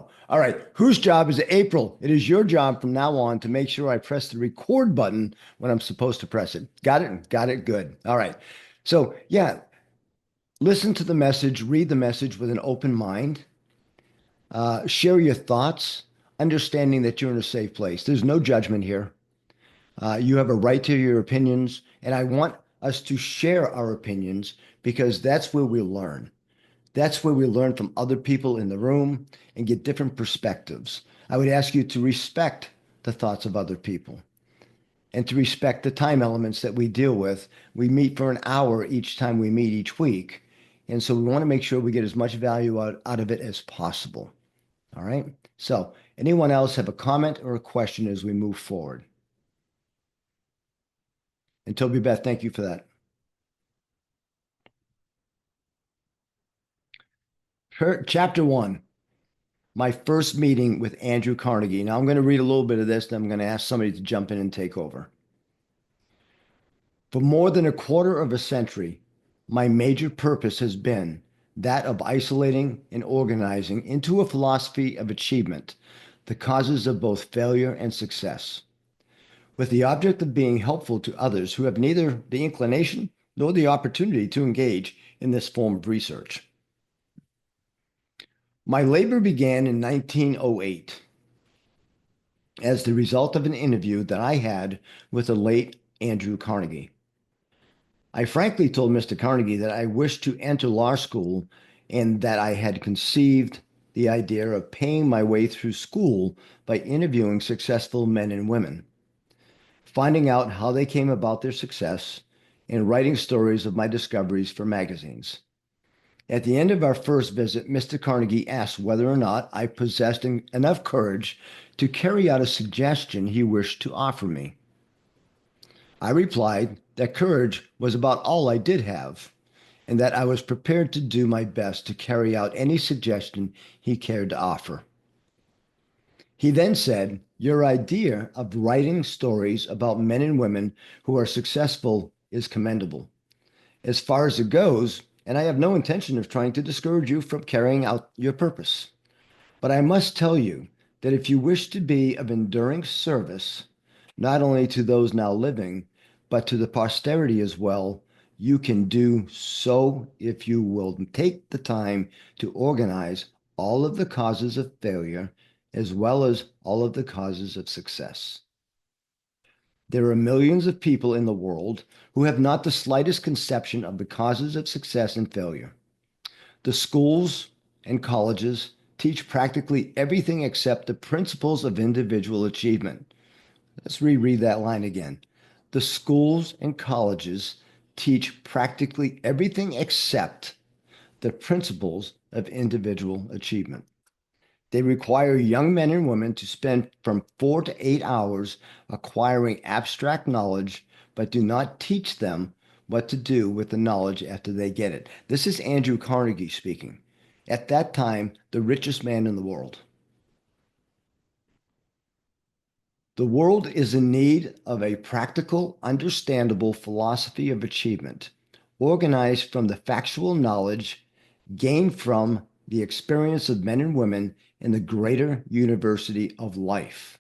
go. All right. Whose job is it? April? It is your job from now on to make sure I press the record button when I'm supposed to press it. Got it? Got it. Good. All right. So, yeah, listen to the message, read the message with an open mind, share your thoughts, understanding that you're in a safe place. There's no judgment here. You have a right to your opinions, and I want us to share our opinions because that's where we learn. That's where we learn from other people in the room and get different perspectives. I would ask you to respect the thoughts of other people and to respect the time elements that we deal with. We meet for an hour each time we meet each week. And so we want to make sure we get as much value out of it as possible. All right. So, anyone else have a comment or a question as we move forward? And Toby Beth, thank you for that. Chapter 1, my first meeting with Andrew Carnegie. Now I'm going to read a little bit of this, then I'm going to ask somebody to jump in and take over. For more than a quarter of a century, my major purpose has been that of isolating and organizing into a philosophy of achievement the causes of both failure and success, with the object of being helpful to others who have neither the inclination nor the opportunity to engage in this form of research. My labor began in 1908 as the result of an interview that I had with the late Andrew Carnegie. I frankly told Mr. Carnegie that I wished to enter law school and that I had conceived the idea of paying my way through school by interviewing successful men and women, finding out how they came about their success, and writing stories of my discoveries for magazines. At the end of our first visit, Mr. Carnegie asked whether or not I possessed enough courage to carry out a suggestion he wished to offer me. I replied that courage was about all I did have, and that I was prepared to do my best to carry out any suggestion he cared to offer. He then said, "Your idea of writing stories about men and women who are successful is commendable. As far as it goes, and I have no intention of trying to discourage you from carrying out your purpose. But I must tell you that if you wish to be of enduring service, not only to those now living, but to the posterity as well, you can do so if you will take the time to organize all of the causes of failure as well as all of the causes of success. There are millions of people in the world who have not the slightest conception of the causes of success and failure. The schools and colleges teach practically everything except the principles of individual achievement. Let's reread that line again. The schools and colleges teach practically everything except the principles of individual achievement. They require young men and women to spend from 4 to 8 hours acquiring abstract knowledge, but do not teach them what to do with the knowledge after they get it. This is Andrew Carnegie speaking. At that time, the richest man in the world. The world is in need of a practical, understandable philosophy of achievement, organized from the factual knowledge gained from the experience of men and women in the greater university of life.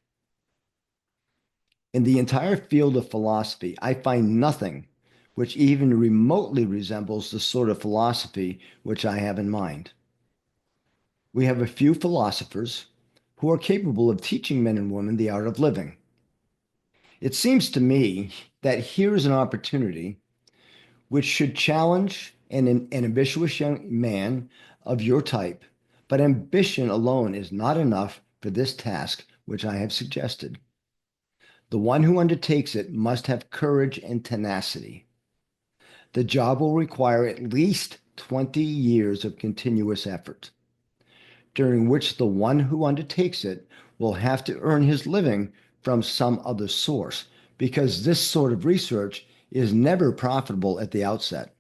In the entire field of philosophy, I find nothing which even remotely resembles the sort of philosophy which I have in mind. We have a few philosophers who are capable of teaching men and women the art of living. It seems to me that here is an opportunity which should challenge an ambitious young man of your type, but ambition alone is not enough for this task which I have suggested. The one who undertakes it must have courage and tenacity. The job will require at least 20 years of continuous effort, during which the one who undertakes it will have to earn his living from some other source, because this sort of research is never profitable at the outset.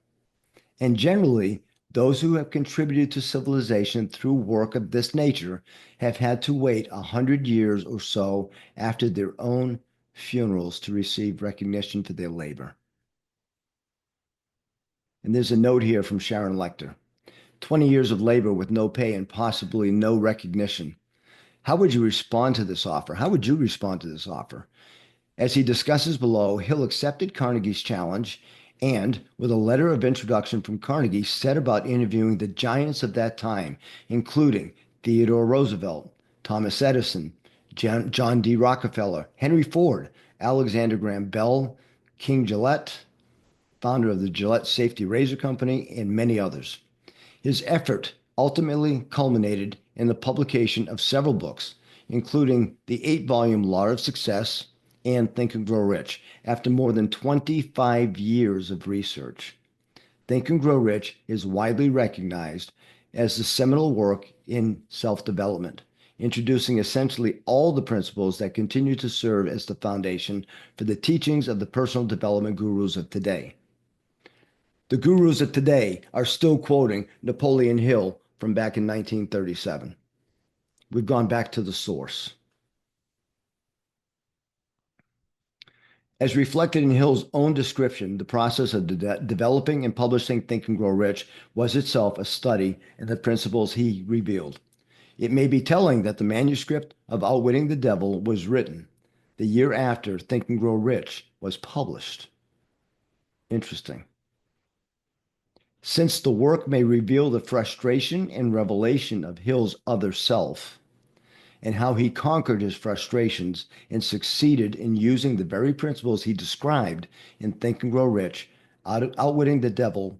And generally, those who have contributed to civilization through work of this nature have had to wait 100 years or so after their own funerals to receive recognition for their labor. And there's a note here from Sharon Lecter. 20 years of labor with no pay and possibly no recognition. How would you respond to this offer? How would you respond to this offer? As he discusses below, Hill accepted Carnegie's challenge and, with a letter of introduction from Carnegie, set about interviewing the giants of that time, including Theodore Roosevelt, Thomas Edison, John D. Rockefeller, Henry Ford, Alexander Graham Bell, King Gillette, founder of the Gillette Safety Razor Company, and many others. His effort ultimately culminated in the publication of several books, including the 8-volume Law of Success and Think and Grow Rich, after more than 25 years of research. Think and Grow Rich is widely recognized as the seminal work in self-development, introducing essentially all the principles that continue to serve as the foundation for the teachings of the personal development gurus of today. The gurus of today are still quoting Napoleon Hill from back in 1937. We've gone back to the source. As reflected in Hill's own description, the process of developing and publishing Think and Grow Rich was itself a study in the principles he revealed. It may be telling that the manuscript of Outwitting the Devil was written the year after Think and Grow Rich was published. Interesting. Since the work may reveal the frustration and revelation of Hill's other self, and how he conquered his frustrations and succeeded in using the very principles he described in Think and Grow Rich, Outwitting the Devil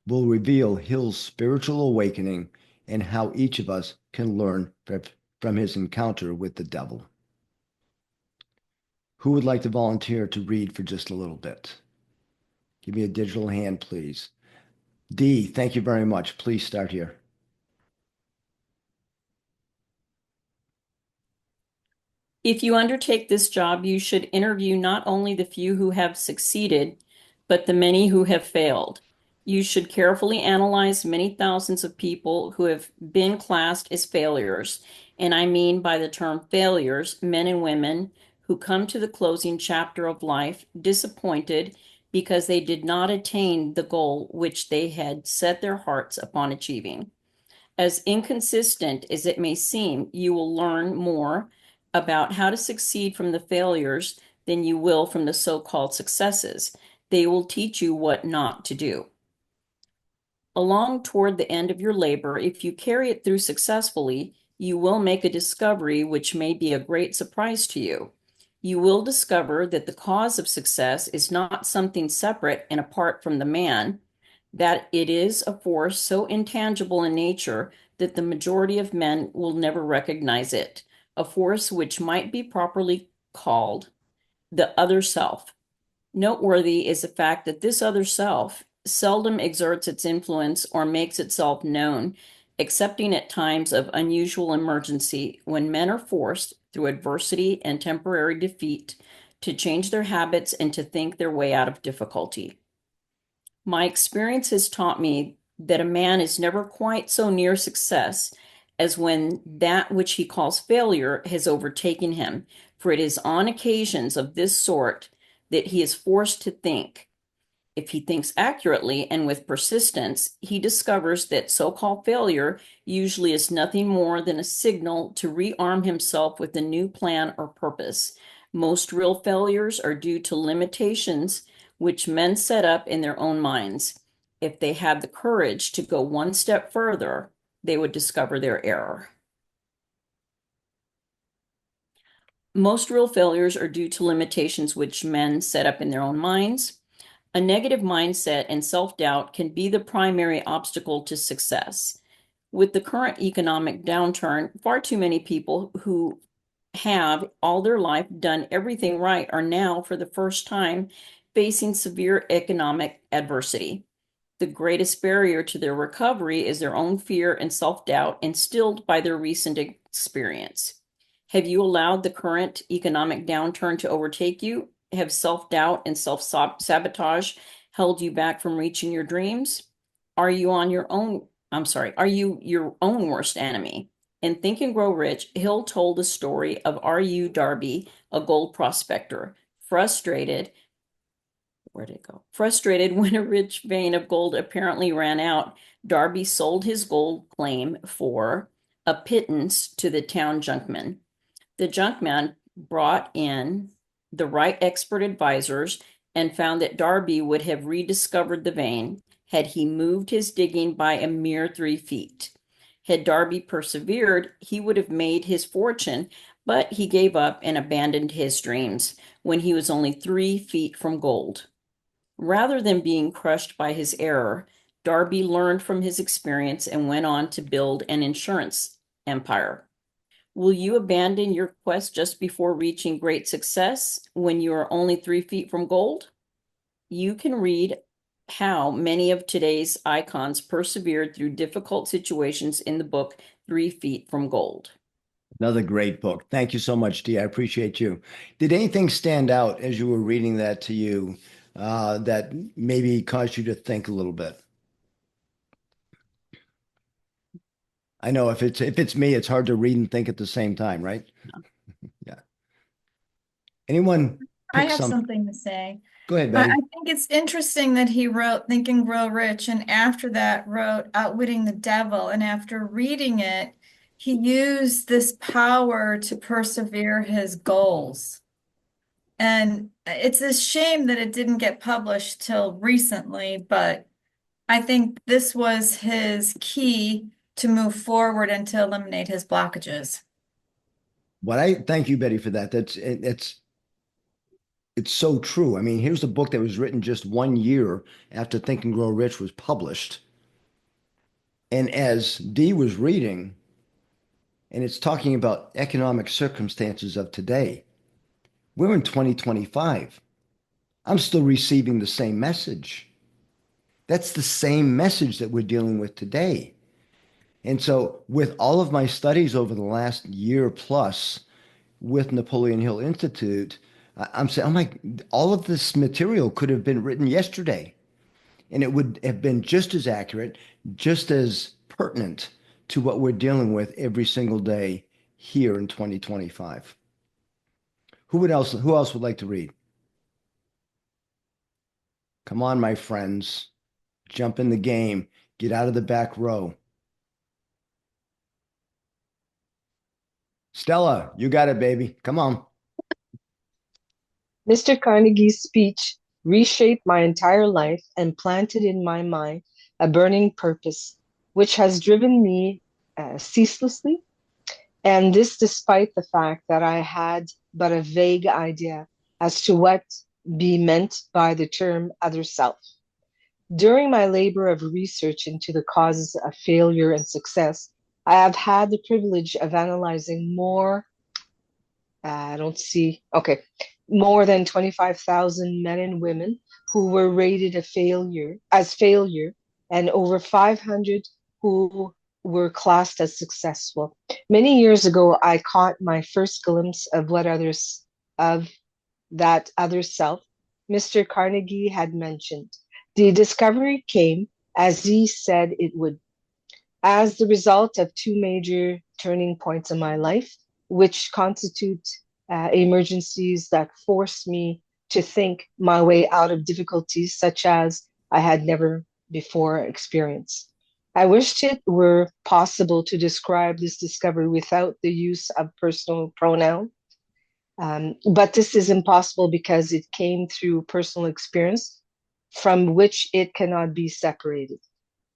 will reveal Hill's spiritual awakening and how each of us can learn from his encounter with the devil. Who would like to volunteer to read for just a little bit? Give me a digital hand, please. D, thank you very much. Please start here. If you undertake this job, you should interview not only the few who have succeeded, but the many who have failed. You should carefully analyze many thousands of people who have been classed as failures, and I mean by the term failures, men and women who come to the closing chapter of life disappointed because they did not attain the goal which they had set their hearts upon achieving. As inconsistent as it may seem, you will learn more about how to succeed from the failures than you will from the so-called successes. They will teach you what not to do. Along toward the end of your labor, if you carry it through successfully, you will make a discovery which may be a great surprise to you. You will discover that the cause of success is not something separate and apart from the man, that it is a force so intangible in nature that the majority of men will never recognize it, a force which might be properly called the other self. Noteworthy is the fact that this other self seldom exerts its influence or makes itself known, excepting at times of unusual emergency when men are forced, through adversity and temporary defeat, to change their habits and to think their way out of difficulty. My experience has taught me that a man is never quite so near success as when that which he calls failure has overtaken him, for it is on occasions of this sort that he is forced to think. If he thinks accurately and with persistence, he discovers that so-called failure usually is nothing more than a signal to rearm himself with a new plan or purpose. Most real failures are due to limitations which men set up in their own minds. If they had the courage to go one step further, they would discover their error. Most real failures are due to limitations which men set up in their own minds. A negative mindset and self-doubt can be the primary obstacle to success. With the current economic downturn, far too many people who have all their life done everything right are now, for the first time, facing severe economic adversity. The greatest barrier to their recovery is their own fear and self-doubt instilled by their recent experience. Have you allowed the current economic downturn to overtake you? Have self-doubt and self-sabotage held you back from reaching your dreams? Are you your own worst enemy? In Think and Grow Rich, Hill told the story of R.U. Darby, a gold prospector, frustrated when a rich vein of gold apparently ran out. Darby sold his gold claim for a pittance to the town junkman. The junkman brought in the right expert advisors and found that Darby would have rediscovered the vein had he moved his digging by a mere 3 feet. Had Darby persevered, he would have made his fortune, but he gave up and abandoned his dreams when he was only 3 feet from gold. Rather than being crushed by his error, Darby learned from his experience and went on to build an insurance empire. Will you abandon your quest just before reaching great success when you are only 3 feet from gold? You can read how many of today's icons persevered through difficult situations in the book 3 Feet from Gold. Another great book. Thank you so much, Dee. I appreciate you. Did anything stand out as you were reading that to you that maybe caused you to think a little bit? I know if it's me, it's hard to read and think at the same time, right? Yeah. Anyone I pick have some? something to say. Go ahead, I Betty. think it's interesting that he wrote Think and Grow Rich and after that wrote Outwitting the Devil. And after reading it, he used this power to persevere his goals. And it's a shame that it didn't get published till recently, but I think this was his key to move forward and to eliminate his blockages. What I thank you, Betty, for that. It's so true. I mean, here's a book that was written just 1 year after Think and Grow Rich was published. And as Dee was reading, and it's talking about economic circumstances of today, we're in 2025. I'm still receiving the same message. That's the same message that we're dealing with today. And so, with all of my studies over the last year plus with Napoleon Hill Institute, I'm saying, oh my, all of this material could have been written yesterday, and it would have been just as accurate, just as pertinent to what we're dealing with every single day here in 2025. Who else would like to read? Come on, my friends. Jump in the game. Get out of the back row. Stella, you got it, baby. Come on. Mr. Carnegie's speech reshaped my entire life and planted in my mind a burning purpose, which has driven me ceaselessly. And this despite the fact that I had but a vague idea as to what be meant by the term other self. During my labor of research into the causes of failure and success, I have had the privilege of analyzing I don't see, okay, more than 25,000 men and women who were rated as failure, and over 500 who were classed as successful. Many years ago, I caught my first glimpse of that other self Mr. Carnegie had mentioned. The discovery came as he said it would, as the result of two major turning points in my life, which constitute emergencies that forced me to think my way out of difficulties such as I had never before experienced. I wished it were possible to describe this discovery without the use of personal pronoun, but this is impossible because it came through personal experience from which it cannot be separated.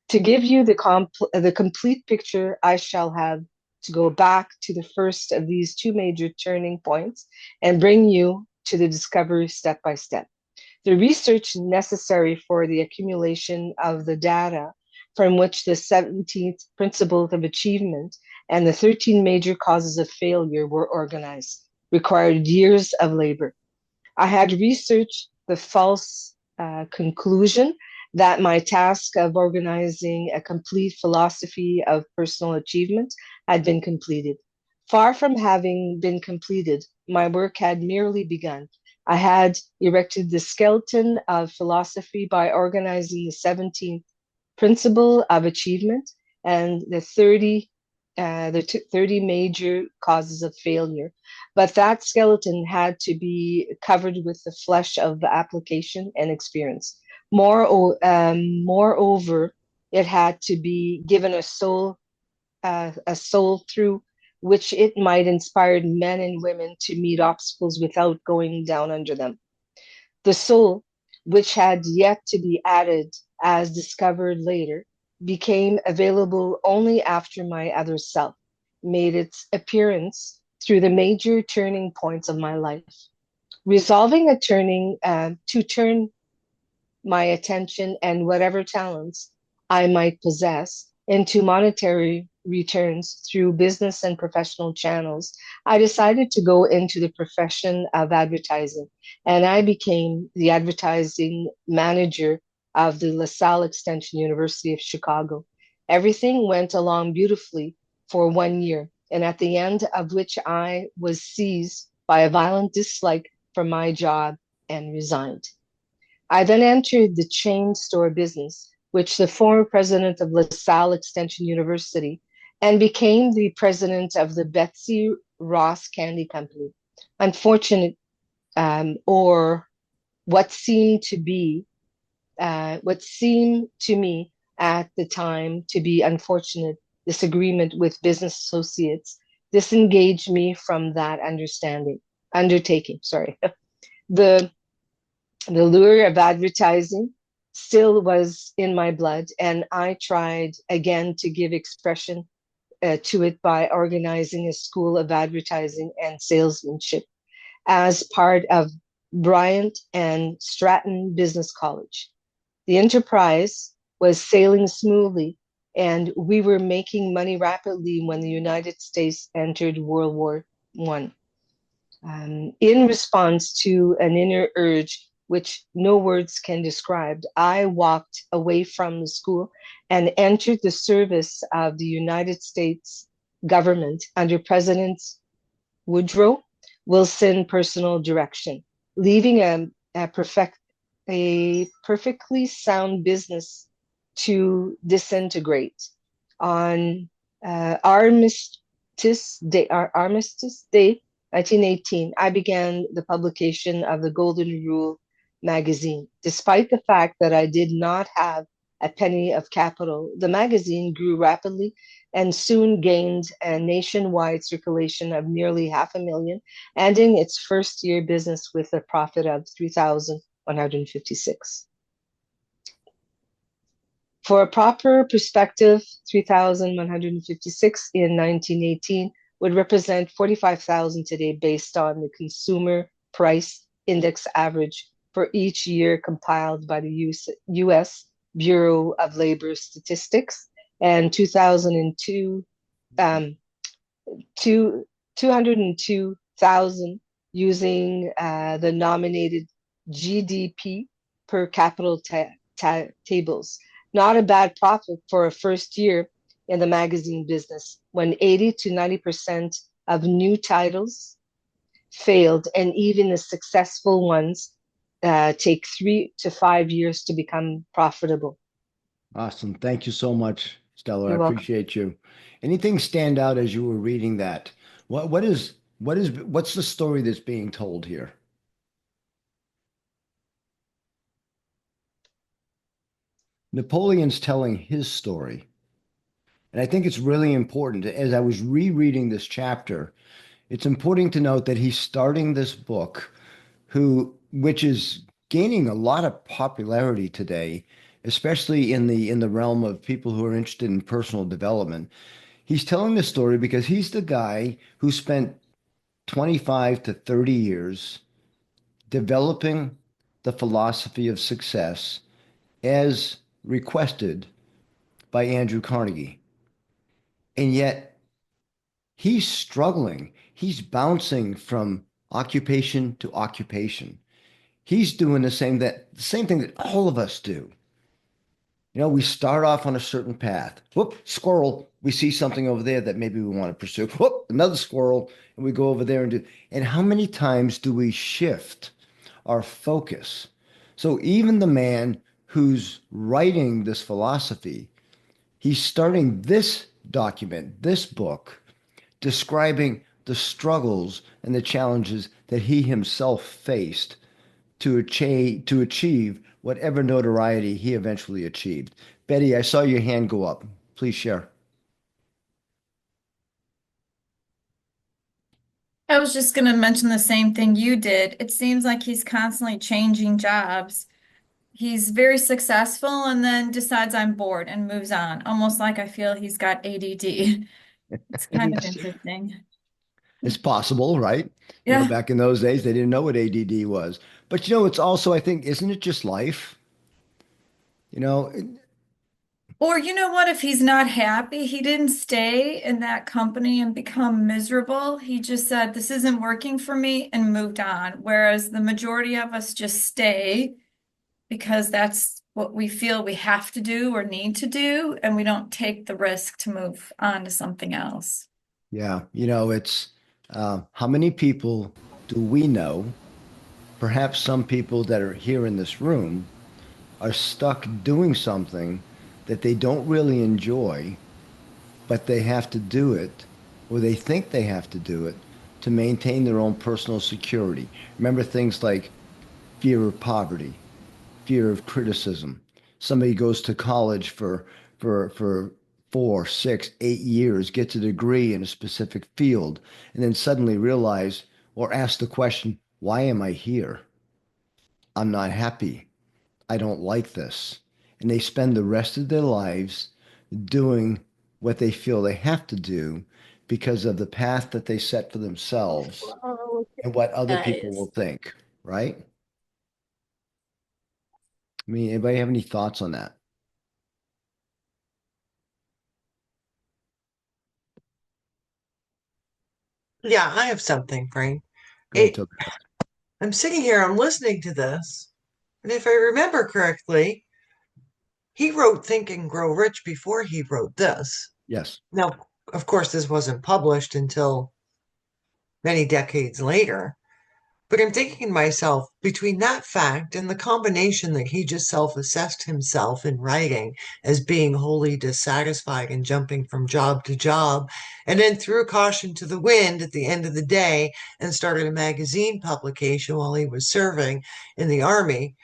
To give you the complete picture, I shall have to go back to the first of these two major turning points and bring you to the discovery step by step. The research necessary for the accumulation of the data from which the 17th principles of achievement and the 13 major causes of failure were organized required years of labor. I had researched the false conclusion that my task of organizing a complete philosophy of personal achievement had been completed. Far from having been completed, my work had merely begun. I had erected the skeleton of philosophy by organizing the 17th principle of achievement and the 30 major causes of failure. But that skeleton had to be covered with the flesh of application and experience. Moreover, it had to be given a soul a soul through which it might inspire men and women to meet obstacles without going down under them. The soul, which had yet to be added as discovered later, became available only after my other self made its appearance through the major turning points of my life. Resolving to turn my attention and whatever talents I might possess into monetary returns through business and professional channels, I decided to go into the profession of advertising, and I became the advertising manager of the LaSalle Extension University of Chicago. Everything went along beautifully for 1 year, and at the end of which I was seized by a violent dislike for my job and resigned. I then entered the chain store business, which the former president of LaSalle Extension University, and became the president of the Betsy Ross Candy Company. Unfortunate, or what seemed to be, what seemed to me at the time to be unfortunate disagreement with business associates disengaged me from that undertaking. Sorry. The the lure of advertising still was in my blood, and I tried again to give expression to it by organizing a school of advertising and salesmanship as part of Bryant and Stratton Business College. The enterprise was sailing smoothly, and we were making money rapidly when the United States entered World War I. In response to an inner urge which no words can describe, I walked away from the school and entered the service of the United States government under President Woodrow Wilson personal direction, leaving a perfectly sound business to disintegrate. On Armistice Day 1918, I began the publication of the Golden Rule magazine. Despite the fact that I did not have a penny of capital, the magazine grew rapidly and soon gained a nationwide circulation of nearly 500,000, ending its first year business with a profit of 3,156. For a proper perspective, 3,156 in 1918 would represent 45,000 today based on the consumer price index average for each year compiled by the US Bureau of Labor Statistics, and 2002, 202,000 using the nominated GDP per capita tables. Not a bad profit for a first year in the magazine business when 80 to 90% of new titles failed, and even the successful ones take 3 to 5 years to become profitable. Awesome. Thank you so much, Stella. I You're welcome. appreciate you. Anything stand out as you were reading that? What's the story that's being told here? Napoleon's telling his story. And I think it's really important. As I was rereading this chapter, it's important to note that he's starting this book, which is gaining a lot of popularity today, especially in the realm of people who are interested in personal development. He's telling the story because he's the guy who spent 25 to 30 years developing the philosophy of success as requested by Andrew Carnegie. And yet he's struggling. He's bouncing from occupation to occupation. He's doing the same thing that all of us do. We start off on a certain path. Whoop, squirrel. We see something over there that maybe we want to pursue. Whoop, another squirrel. And we go over there and do. And how many times do we shift our focus? So even the man who's writing this philosophy, he's starting this document, this book, describing the struggles and the challenges that he himself faced to achieve whatever notoriety he eventually achieved. Betty, I saw your hand go up. Please share. I was just going to mention the same thing you did. It seems like he's constantly changing jobs. He's very successful and then decides I'm bored and moves on, almost like I feel he's got ADD. It's kind of interesting. It's possible, right? Yeah. Back in those days, they didn't know what ADD was. But it's also, I think, isn't it just life? You know, Or you know what? If he's not happy, he didn't stay in that company and become miserable. He just said, this isn't working for me and moved on. Whereas the majority of us just stay because that's what we feel we have to do or need to do, and we don't take the risk to move on to something else. yeah, it's how many people do we know? Perhaps some people that are here in this room are stuck doing something that they don't really enjoy, but they have to do it, or they think they have to do it to maintain their own personal security. Remember things like fear of poverty, fear of criticism. Somebody goes to college for 4, 6, 8 years, gets a degree in a specific field, and then suddenly realize or ask the question, why am I here? I'm not happy. I don't like this. And they spend the rest of their lives doing what they feel they have to do because of the path that they set for themselves Oh, and what other people guys. will think, right? I mean, anybody have any thoughts on that? Yeah, I have something, Frank. Go ahead, It, Toby. I'm sitting here, I'm listening to this, and if I remember correctly, he wrote Think and Grow Rich before he wrote this. Yes. Now, of course, this wasn't published until many decades later, but I'm thinking to myself, between that fact and the combination that he just self-assessed himself in writing as being wholly dissatisfied and jumping from job to job, and then threw caution to the wind at the end of the day and started a magazine publication while he was serving in the army,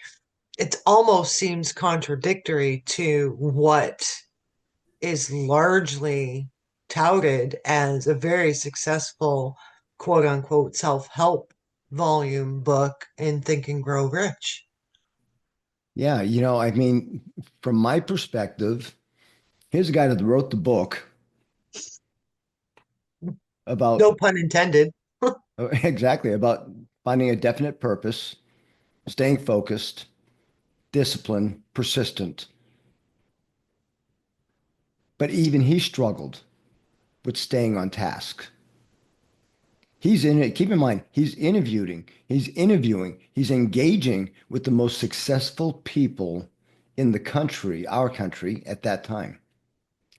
it almost seems contradictory to what is largely touted as a very successful quote unquote self-help volume book in Think and Grow Rich. Yeah, I mean, from my perspective, here's a guy that wrote the book No about pun intended. exactly about finding a definite purpose, staying focused, disciplined, persistent. But even he struggled with staying on task. He's in it. Keep in mind, he's engaging with the most successful people in the country, our country at that time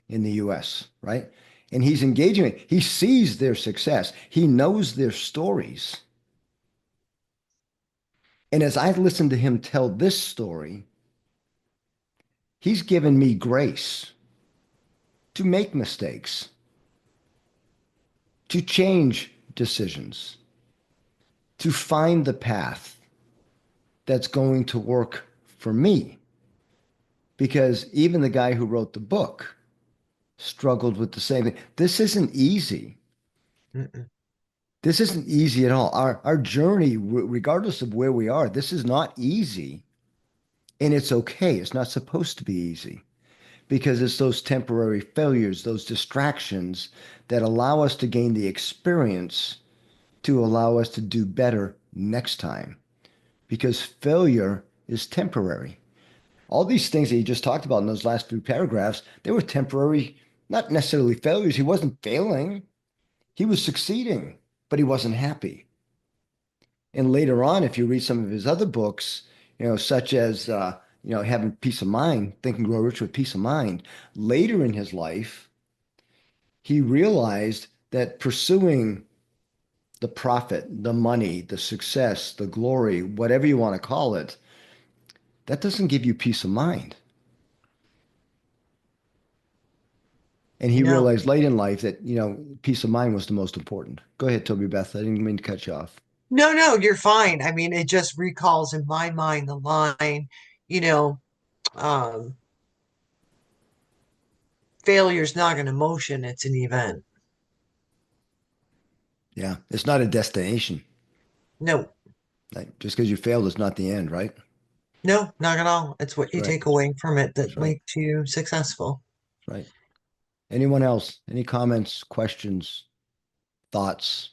in the US, right? And he's engaging. He sees their success. He knows their stories. And as I listen to him tell this story, he's given me grace to make mistakes, to change decisions, to find the path that's going to work for me. Because even the guy who wrote the book struggled with the same thing. This isn't easy. Mm-mm. This isn't easy at all. Our journey, regardless of where we are, this is not easy. And it's okay. It's not supposed to be easy because it's those temporary failures, those distractions that allow us to gain the experience to allow us to do better next time. Because failure is temporary. All these things that you just talked about in those last few paragraphs, they were temporary, not necessarily failures. He wasn't failing, he was succeeding, but he wasn't happy. And later on, if you read some of his other books, such as having peace of mind, Think and Grow Rich with Peace of Mind, later in his life, he realized that pursuing the profit, the money, the success, the glory, whatever you want to call it, that doesn't give you peace of mind. And he No, realized late in life that, peace of mind was the most important. Go ahead, Toby Beth. I didn't mean to cut you off. no, you're fine. I mean, it just recalls in my mind the line, you know, um, failure's not an emotion, it's an event. Yeah, it's not a destination. No, Like, just because you failed is not the end, right? no, not at all. It's what That's you right. take away from it That's that right. makes you successful. That's right. Anyone else? Any comments, questions, thoughts?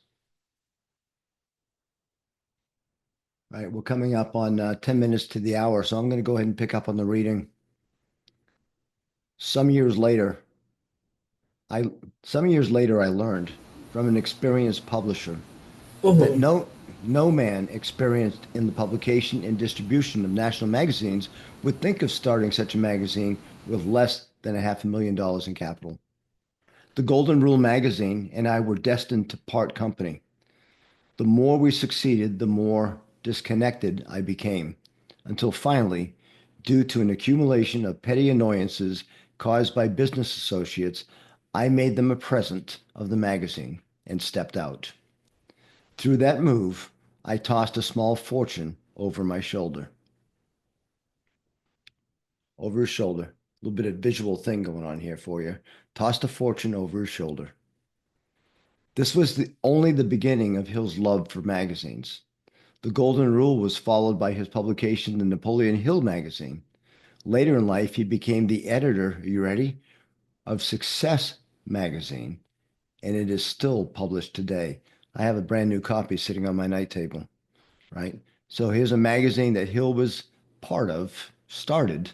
All right, we're coming up on 10 minutes to the hour, so I'm going to go ahead and pick up on the reading. Some years later, I some years later I learned from an experienced publisher that Mhm. no man experienced in the publication and distribution of national magazines would think of starting such a magazine with less than a $500,000 in capital. The Golden Rule magazine and I were destined to part company. The more we succeeded, the more disconnected I became, until finally, due to an accumulation of petty annoyances caused by business associates, I made them a present of the magazine and stepped out. Through that move, I tossed a small fortune over my shoulder. Over his shoulder. A little bit of visual thing going on here for you. Tossed a fortune over his shoulder. This was only the beginning of Hill's love for magazines. The Golden Rule was followed by his publication in the Napoleon Hill magazine. Later in life, he became the editor, are you ready, of Success magazine, and it is still published today. I have a brand new copy sitting on my night table, right? So here's a magazine that Hill was part of, started,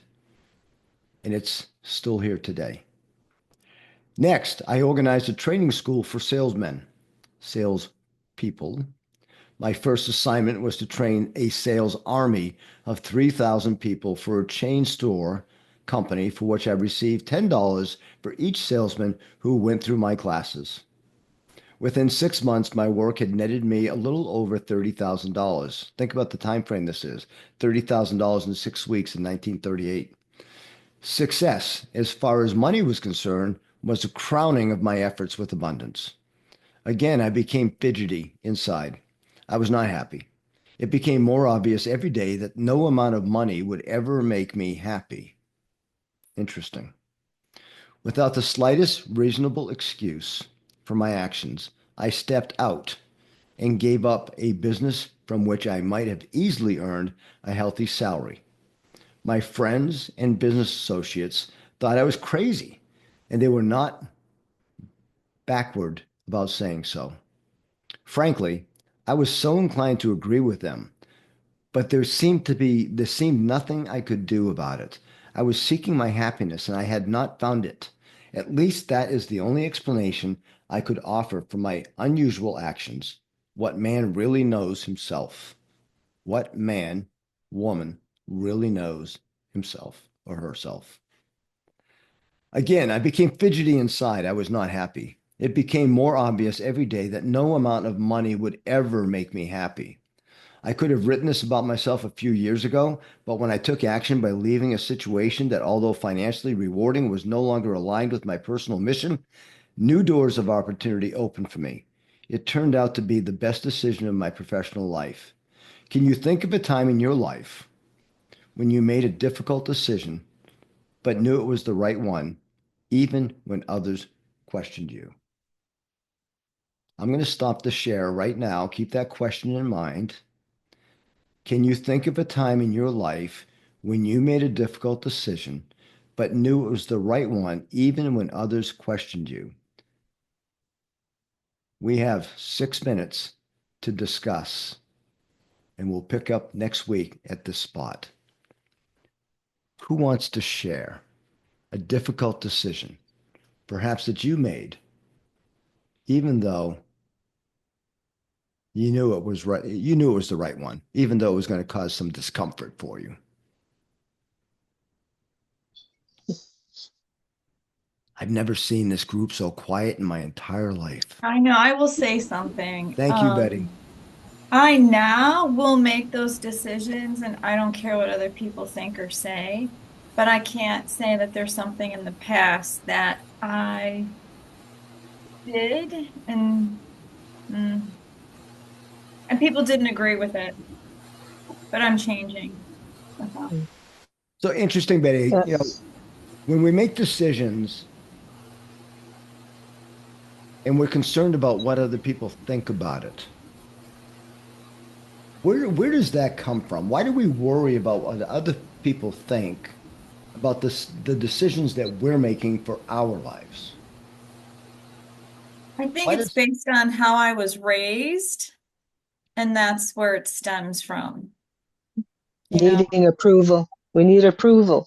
and it's still here today. Next, I organized a training school for salesmen, salespeople. My first assignment was to train a sales army of 3,000 people for a chain store company for which I received $10 for each salesman who went through my classes. Within 6 months, my work had netted me a little over $30,000. Think about the time frame this is. $30,000 in 6 weeks in 1938. Success, as far as money was concerned, was the crowning of my efforts with abundance. Again, I became fidgety inside. I was not happy. It became more obvious every day that no amount of money would ever make me happy. Interesting. Without the slightest reasonable excuse for my actions, I stepped out and gave up a business from which I might have easily earned a healthy salary. My friends and business associates thought I was crazy, and they were not backward about saying so. Frankly, I was so inclined to agree with them, but there seemed nothing I could do about it. I was seeking my happiness and I had not found it. At least that is the only explanation I could offer for my unusual actions. What man really knows himself? What man, woman really knows himself or herself? Again, I became fidgety inside. I was not happy. It became more obvious every day that no amount of money would ever make me happy. I could have written this about myself a few years ago, but when I took action by leaving a situation that, although financially rewarding, was no longer aligned with my personal mission, new doors of opportunity opened for me. It turned out to be the best decision of my professional life. Can you think of a time in your life when you made a difficult decision but knew it was the right one, even when others questioned you? I'm going to stop the share right now. Keep that question in mind. Can you think of a time in your life when you made a difficult decision, but knew it was the right one, even when others questioned you? We have 6 minutes to discuss, and we'll pick up next week at this spot. Who wants to share a difficult decision, perhaps that you made, even though you knew it was right, you knew it was the right one, even though it was going to cause some discomfort for you? I've never seen this group so quiet in my entire life. I know, I will say something. Thank you, Betty. I now will make those decisions and I don't care what other people think or say, but I can't say that there's something in the past that I did and mm, and people didn't agree with it, but I'm changing. That's all. So interesting, Betty. Yes. When we make decisions and we're concerned about what other people think about it. Where does that come from? Why do we worry about what other people think about the decisions that we're making for our lives? I think Why it's does based on how I was raised, and that's where it stems from, you know? Needing approval. We need approval.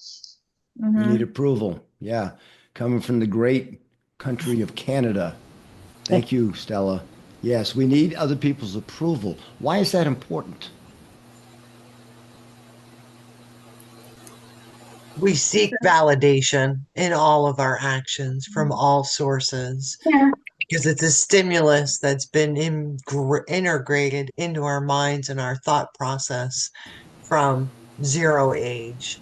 we need Hmm. approval? Yeah, coming from the great country of Canada. Thank you, Stella. Yes, we need other people's approval. Why is that important? We seek validation in all of our actions from all sources Yeah. because it's a stimulus that's been integrated into our minds and our thought process from zero age.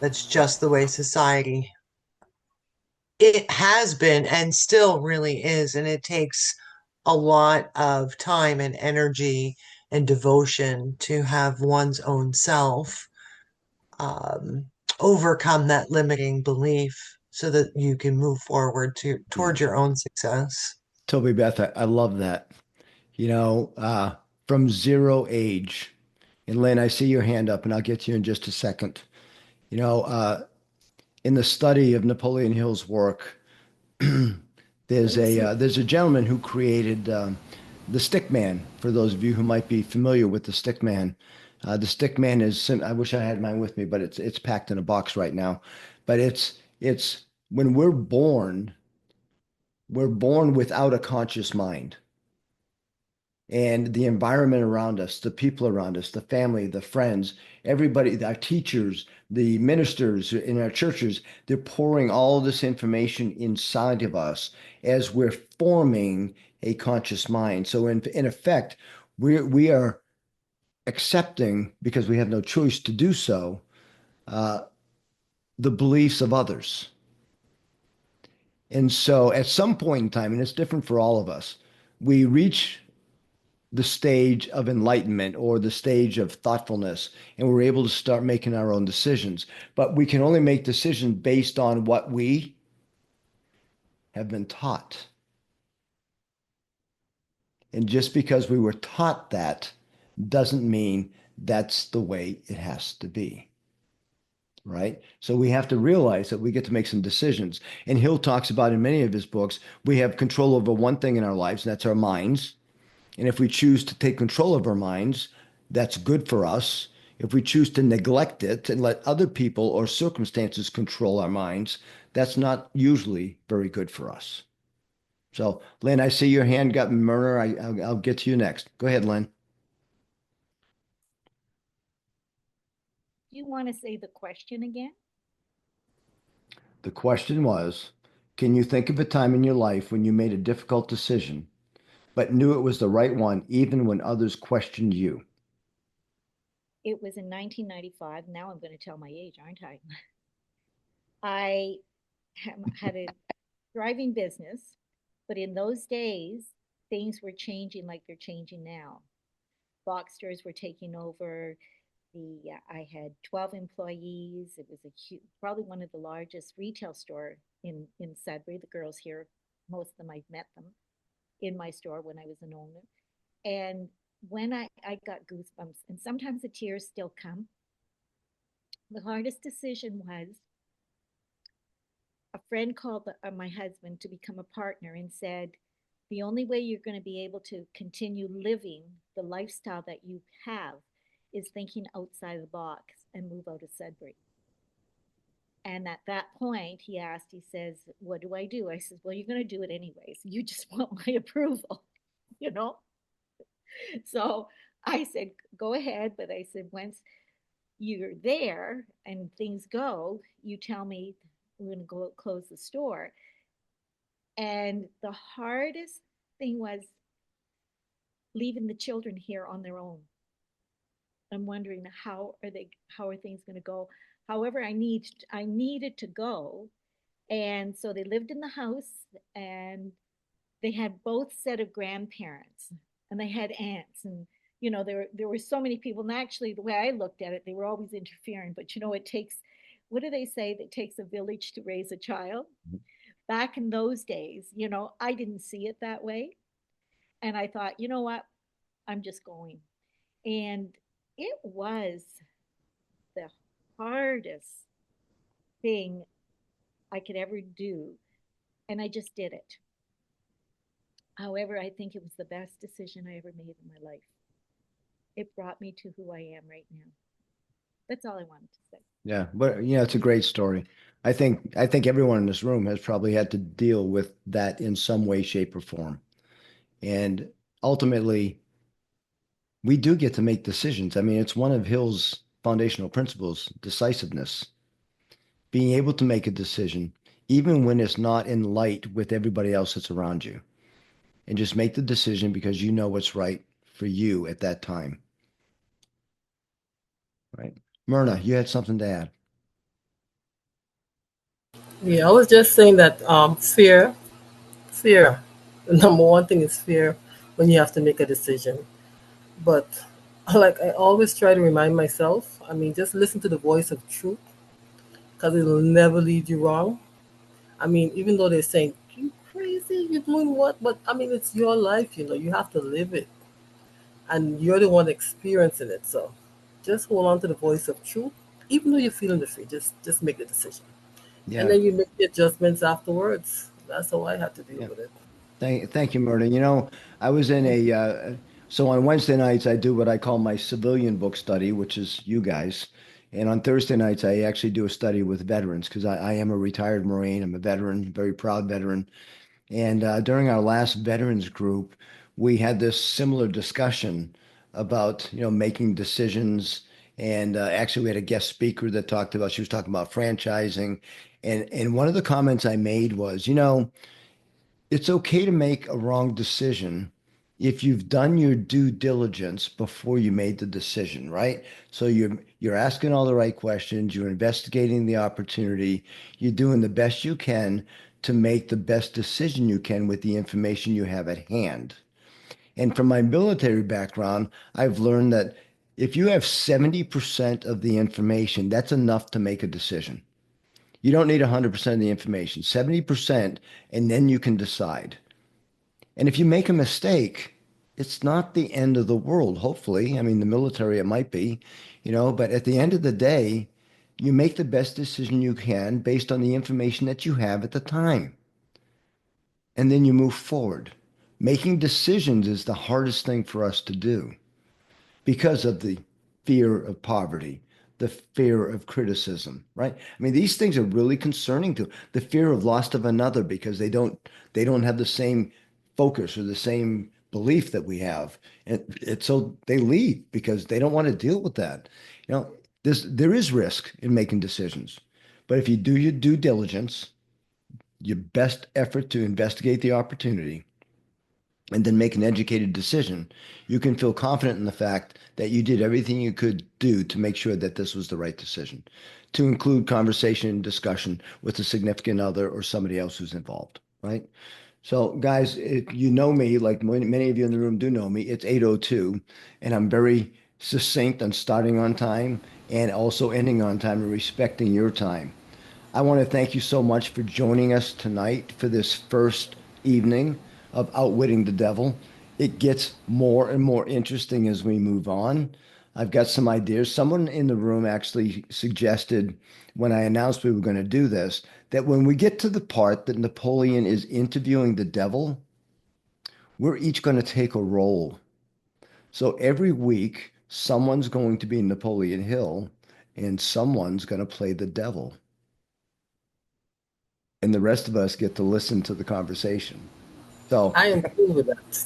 That's just the way society it has been and still really is. And it takes a lot of time and energy and devotion to have one's own self um, overcome that limiting belief so that you can move forward Yeah, towards your own success. Toby Beth, I love that. You know, from zero age. And Lynn, I see your hand up, and I'll get to you in just a second. You know, in the study of Napoleon Hill's work, there's a gentleman who created the stick man. For those of you who might be familiar with the stick man, the stick man is. I wish I had mine with me, but it's packed in a box right now. But it's when we're born without a conscious mind. And the environment around us, the people around us, the family, the friends, everybody, our teachers, the ministers in our churches, they're pouring all this information inside of us as we're forming a conscious mind. So in effect, we are accepting, because we have no choice to do so, uh, the beliefs of others. And so at some point in time, and it's different for all of us, we reach the stage of enlightenment or the stage of thoughtfulness, and we're able to start making our own decisions. But we can only make decisions based on what we have been taught. And just because we were taught that doesn't mean that's the way it has to be. Right? So we have to realize that we get to make some decisions. And Hill talks about in many of his books, we have control over one thing in our lives, and that's our minds. And if we choose to take control of our minds, that's good for us. If we choose to neglect it and let other people or circumstances control our minds, that's not usually very good for us. So, Lynn, I see your hand got Murner. I'll get to you next. Go ahead, Lynn. Do you want to say the question again? The question was, can you think of a time in your life when you made a difficult decision, but knew it was the right one, even when others questioned you? It was in 1995. Now I'm going to tell my age, aren't I? I had a thriving business, but in those days, things were changing like they're changing now. Box stores were taking over. I had 12 employees. It was probably one of the largest retail store in Sudbury. The girls here, most of them I've met them in my store when I was an owner. And when I got goosebumps, and sometimes the tears still come. The hardest decision was a friend called my husband to become a partner and said, the only way you're going to be able to continue living the lifestyle that you have is thinking outside the box and move out of Sudbury. And at that point, he asked, he says, what do I do? I said, well, you're going to do it anyways. You just want my approval, you know? So I said, go ahead. But I said, once you're there and things go, you tell me we're going to go close the store. And the hardest thing was leaving the children here on their own. I'm wondering how are things going to go? However, I needed to go. And so they lived in the house and they had both set of grandparents and they had aunts and there were so many people, and actually the way I looked at it, they were always interfering. But it takes, what do they say, that it takes a village to raise a child? back in those days, I didn't see it that way. And I thought, you know what? I'm just going. And it was the hardest thing I could ever do. And I just did it. However, I think it was the best decision I ever made in my life. It brought me to who I am right now. That's all I wanted to say. Yeah, but it's a great story. I think everyone in this room has probably had to deal with that in some way, shape, or form. And ultimately, we do get to make decisions. I mean, it's one of Hill's foundational principles, decisiveness, being able to make a decision, even when it's not in light with everybody else that's around you, and just make the decision because you know what's right for you at that time. Right? Myrna, you had something to add. Yeah, I was just saying that fear. The number one thing is fear when you have to make a decision. But like I always try to remind myself, I mean, just listen to the voice of truth because it'll never lead you wrong. I mean, even though they're saying, you crazy, you're doing what? But I mean, it's your life, you have to live it. And you're the one experiencing it. So just hold on to the voice of truth. Even though you're feeling the fear, just make the decision. And Yeah, then you make the adjustments afterwards. That's how I had to deal yeah. with it. Thank you, Myrna. I was in so on Wednesday nights I do what I call my civilian book study, which is you guys. And on Thursday nights I actually do a study with veterans because I am a retired Marine. I'm a veteran, very proud veteran. And during our last veterans group, we had this similar discussion about, making decisions. And actually, we had a guest speaker that she was talking about franchising. And one of the comments I made was, it's okay to make a wrong decision if you've done your due diligence before you made the decision, right? So you're asking all the right questions, you're investigating the opportunity, you're doing the best you can to make the best decision you can with the information you have at hand. And from my military background, I've learned that if you have 70% of the information, that's enough to make a decision. You don't need 100% of the information, 70%, and then you can decide. And if you make a mistake, it's not the end of the world, hopefully. I mean, the military, it might be, but at the end of the day, you make the best decision you can based on the information that you have at the time. And then you move forward. Making decisions is the hardest thing for us to do because of the fear of poverty, the fear of criticism, right? I mean, these things are really concerning to the fear of loss of another because they don't have the same focus or the same belief that we have. And so they leave because they don't want to deal with that. There is risk in making decisions. But if you do your due diligence, your best effort to investigate the opportunity, and then make an educated decision, you can feel confident in the fact that you did everything you could do to make sure that this was the right decision, to include conversation and discussion with a significant other or somebody else who's involved, right? So, guys, if you know me, like many of you in the room do know me, it's 8:02, and I'm very succinct on starting on time and also ending on time and respecting your time. I want to thank you so much for joining us tonight for this first evening of Outwitting the Devil. It gets more and more interesting as we move on. I've got some ideas. Someone in the room actually suggested when I announced we were going to do this that when we get to the part that Napoleon is interviewing the devil, we're each going to take a role. So every week, someone's going to be Napoleon Hill and someone's going to play the devil, and the rest of us get to listen to the conversation. So I am cool with that.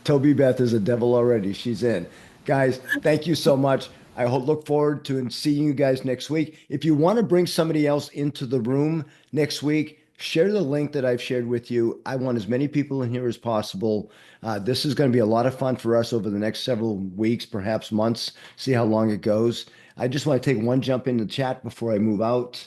Toby Beth is a devil already. She's in. Guys, thank you so much. Look forward to seeing you guys next week. If you want to bring somebody else into the room next week, share the link that I've shared with you. I want as many people in here as possible. This is going to be a lot of fun for us over the next several weeks, perhaps months, see how long it goes. I just want to take one jump in the chat before I move out.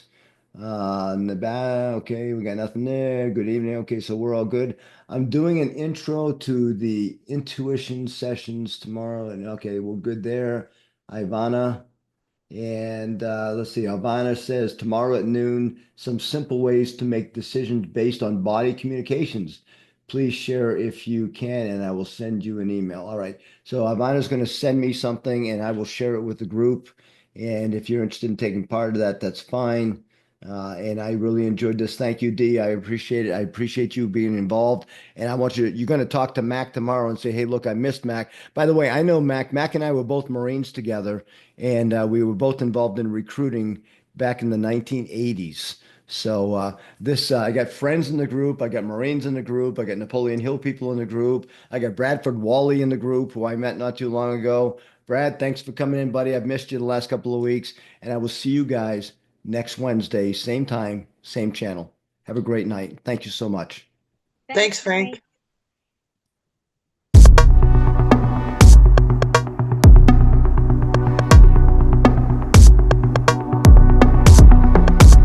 In the back, okay, we got nothing there. Good evening. Okay, so we're all good. I'm doing an intro to the intuition sessions tomorrow, and okay, we're good there. Ivana, And let's see, Alvana says tomorrow at noon, some simple ways to make decisions based on body communications. Please share if you can, and I will send you an email. All right. So Alvana's going to send me something, and I will share it with the group. And if you're interested in taking part of that, that's fine. And I really enjoyed this. Thank you, Dee. I appreciate it. I appreciate you being involved. And I want you're going to talk to Mac tomorrow and say, hey, look, I missed Mac. By the way, I know Mac. Mac and I were both Marines together, and we were both involved in recruiting back in the 1980s. So I got friends in the group. I got Marines in the group. I got Napoleon Hill people in the group. I got Bradford Wally in the group, who I met not too long ago. Brad, thanks for coming in, buddy. I've missed you the last couple of weeks, and I will see you guys next Wednesday, same time, same channel. Have a great night. Thank you so much. Thanks, Frank.